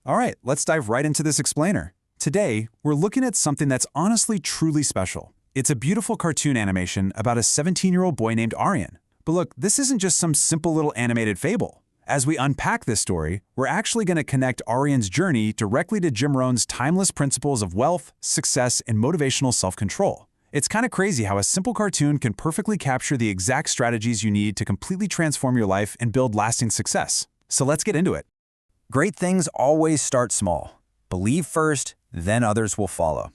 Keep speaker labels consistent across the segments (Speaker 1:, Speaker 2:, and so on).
Speaker 1: All right, let's dive right into this explainer. Today, we're looking at something that's honestly truly special. It's a beautiful cartoon animation about a 17-year-old boy named Aryan. But look, this isn't just some simple little animated fable. As we unpack this story, we're actually going to connect Aryan's journey directly to Jim Rohn's timeless principles of wealth, success, and motivational self-control. It's kind of crazy how a simple cartoon can perfectly capture the exact strategies you need to completely transform your life and build lasting success. So let's get into it.
Speaker 2: Great things always start small. Believe first, then others will follow.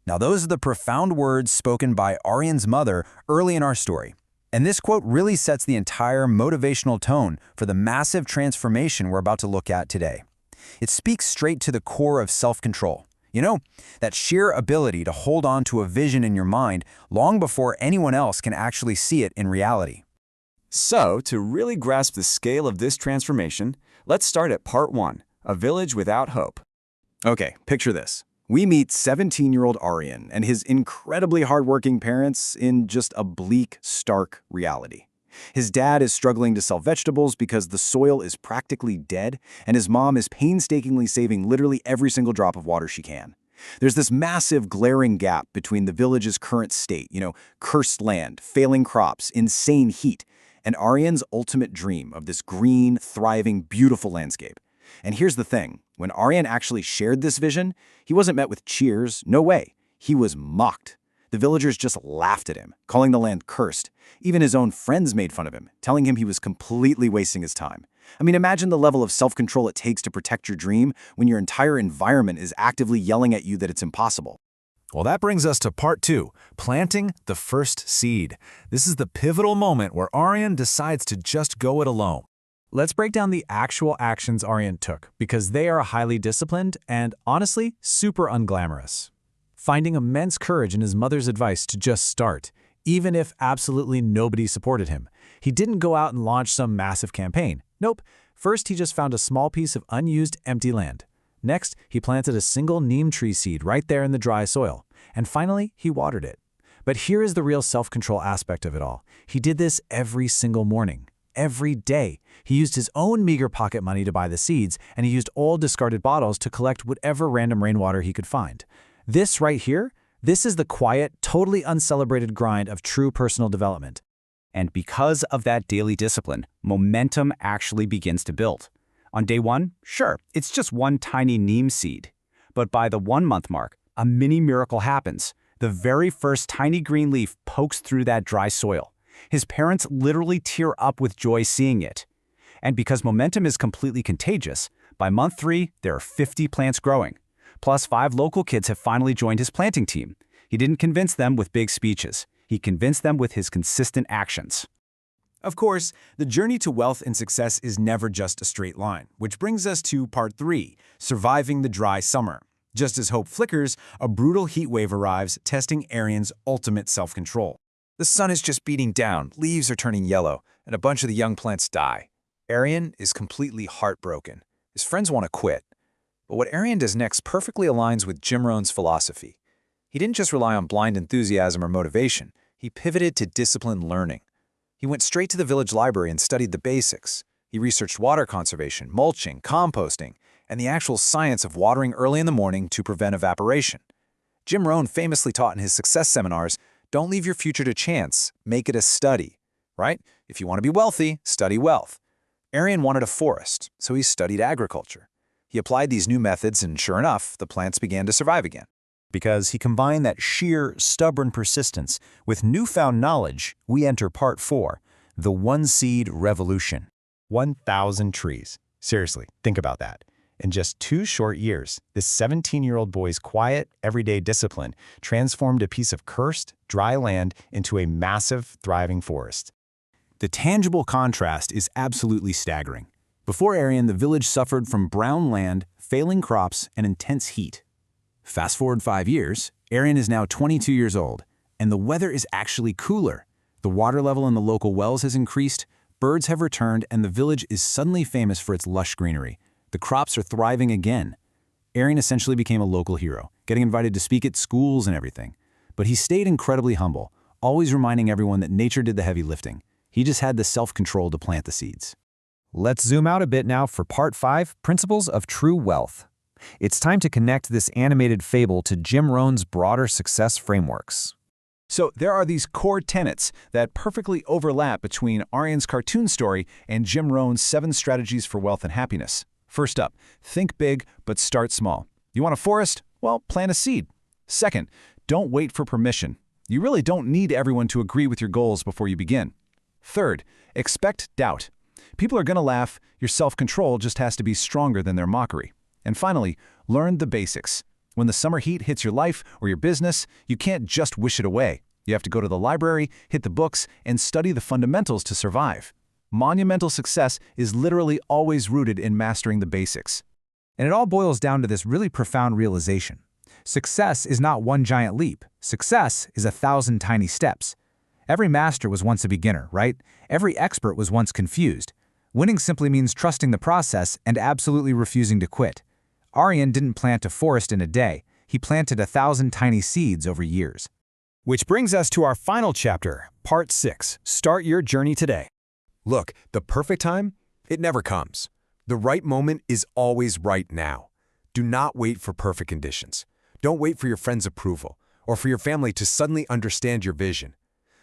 Speaker 2: Now those are the profound words spoken by Aryan's mother early in our story. And this quote really sets the entire motivational tone for the massive transformation we're about to look at today. It speaks straight to the core of self-control. You know, that sheer ability to hold on to a vision in your mind long before anyone else can actually see it in reality.
Speaker 3: So, to really grasp the scale of this transformation, let's start at part 1, a village without hope. Okay, picture this. We meet 17-year-old Aryan and his incredibly hardworking parents in just a bleak, stark reality. His dad is struggling to sell vegetables because the soil is practically dead, and his mom is painstakingly saving literally every single drop of water she can. There's this massive, glaring gap between the village's current state, cursed land, failing crops, insane heat, and Aryan's ultimate dream of this green, thriving, beautiful landscape. And here's the thing, when Aryan actually shared this vision, he wasn't met with cheers, no way. He was mocked. The villagers just laughed at him, calling the land cursed. Even his own friends made fun of him, telling him he was completely wasting his time. I mean, imagine the level of self-control it takes to protect your dream when your entire environment is actively yelling at you that it's impossible.
Speaker 1: Well, that brings us to part 2, planting the first seed. This is the pivotal moment where Aryan decides to just go it alone. Let's break down the actual actions Aryan took, because they are highly disciplined and, honestly, super unglamorous. Finding immense courage in his mother's advice to just start, even if absolutely nobody supported him. He didn't go out and launch some massive campaign. Nope. First, he just found a small piece of unused, empty land. Next, he planted a single neem tree seed right there in the dry soil. And finally, he watered it. But here is the real self-control aspect of it all. He did this every single morning. Every day. He used his own meager pocket money to buy the seeds, and he used old discarded bottles to collect whatever random rainwater he could find. This right here, this is the quiet, totally uncelebrated grind of true personal development.
Speaker 4: And because of that daily discipline, momentum actually begins to build. On day 1, sure, it's just one tiny neem seed. But by the 1-month mark, a mini miracle happens. The very first tiny green leaf pokes through that dry soil. His parents literally tear up with joy seeing it. And because momentum is completely contagious, by month 3, there are 50 plants growing. Plus 5 local kids have finally joined his planting team. He didn't convince them with big speeches. He convinced them with his consistent actions.
Speaker 1: Of course, the journey to wealth and success is never just a straight line, which brings us to part 3, surviving the dry summer. Just as hope flickers, a brutal heat wave arrives, testing Aryan's ultimate self-control. The sun is just beating down, leaves are turning yellow, and a bunch of the young plants die. Aryan is completely heartbroken. His friends want to quit. But what Aryan does next perfectly aligns with Jim Rohn's philosophy. He didn't just rely on blind enthusiasm or motivation. He pivoted to disciplined learning. He went straight to the village library and studied the basics. He researched water conservation, mulching, composting, and the actual science of watering early in the morning to prevent evaporation. Jim Rohn famously taught in his success seminars, don't leave your future to chance, make it a study, right? If you want to be wealthy, study wealth. Aryan wanted a forest, so he studied agriculture. He applied these new methods and sure enough, the plants began to survive again.
Speaker 2: Because he combined that sheer, stubborn persistence with newfound knowledge, we enter part 4, the one-seed revolution. 1,000 trees. Seriously, think about that. In just 2 short years, this 17-year-old boy's quiet, everyday discipline transformed a piece of cursed, dry land into a massive, thriving forest.
Speaker 1: The tangible contrast is absolutely staggering. Before Aryan, the village suffered from brown land, failing crops, and intense heat. Fast forward 5 years, Aryan is now 22 years old, and the weather is actually cooler. The water level in the local wells has increased, birds have returned, and the village is suddenly famous for its lush greenery. The crops are thriving again. Aryan essentially became a local hero, getting invited to speak at schools and everything. But he stayed incredibly humble, always reminding everyone that nature did the heavy lifting. He just had the self-control to plant the seeds.
Speaker 2: Let's zoom out a bit now for part 5, Principles of True Wealth. It's time to connect this animated fable to Jim Rohn's broader success frameworks.
Speaker 1: So there are these core tenets that perfectly overlap between Aryan's cartoon story and Jim Rohn's 7 strategies for wealth and happiness. First up, think big, but start small. You want a forest? Well, plant a seed. Second, don't wait for permission. You really don't need everyone to agree with your goals before you begin. Third, expect doubt. People are going to laugh. Your self-control just has to be stronger than their mockery. And finally, learn the basics. When the summer heat hits your life or your business, you can't just wish it away. You have to go to the library, hit the books, and study the fundamentals to survive. Monumental success is literally always rooted in mastering the basics.
Speaker 4: And it all boils down to this really profound realization. Success is not one giant leap. Success is 1,000 tiny steps. Every master was once a beginner, right? Every expert was once confused. Winning simply means trusting the process and absolutely refusing to quit. Aryan didn't plant a forest in a day. He planted 1,000 tiny seeds over years.
Speaker 1: Which brings us to our final chapter, Part 6. Start your journey today.
Speaker 5: Look, the perfect time? It never comes. The right moment is always right now. Do not wait for perfect conditions. Don't wait for your friends' approval or for your family to suddenly understand your vision.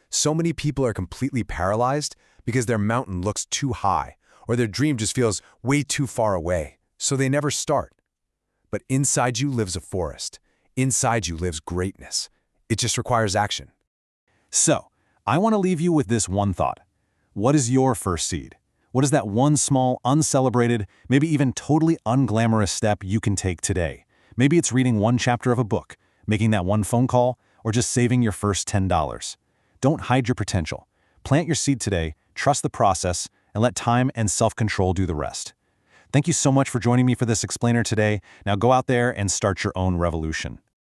Speaker 5: So many people are completely paralyzed because their mountain looks too high or their dream just feels way too far away, so they never start. But inside you lives a forest. Inside you lives greatness. It just requires action.
Speaker 1: So, I want to leave you with this one thought. What is your first seed? What is that one small, uncelebrated, maybe even totally unglamorous step you can take today? Maybe it's reading one chapter of a book, making that one phone call, or just saving your first $10. Don't hide your potential. Plant your seed today, trust the process, and let time and self-control do the rest. Thank you so much for joining me for this explainer today. Now go out there and start your own revolution.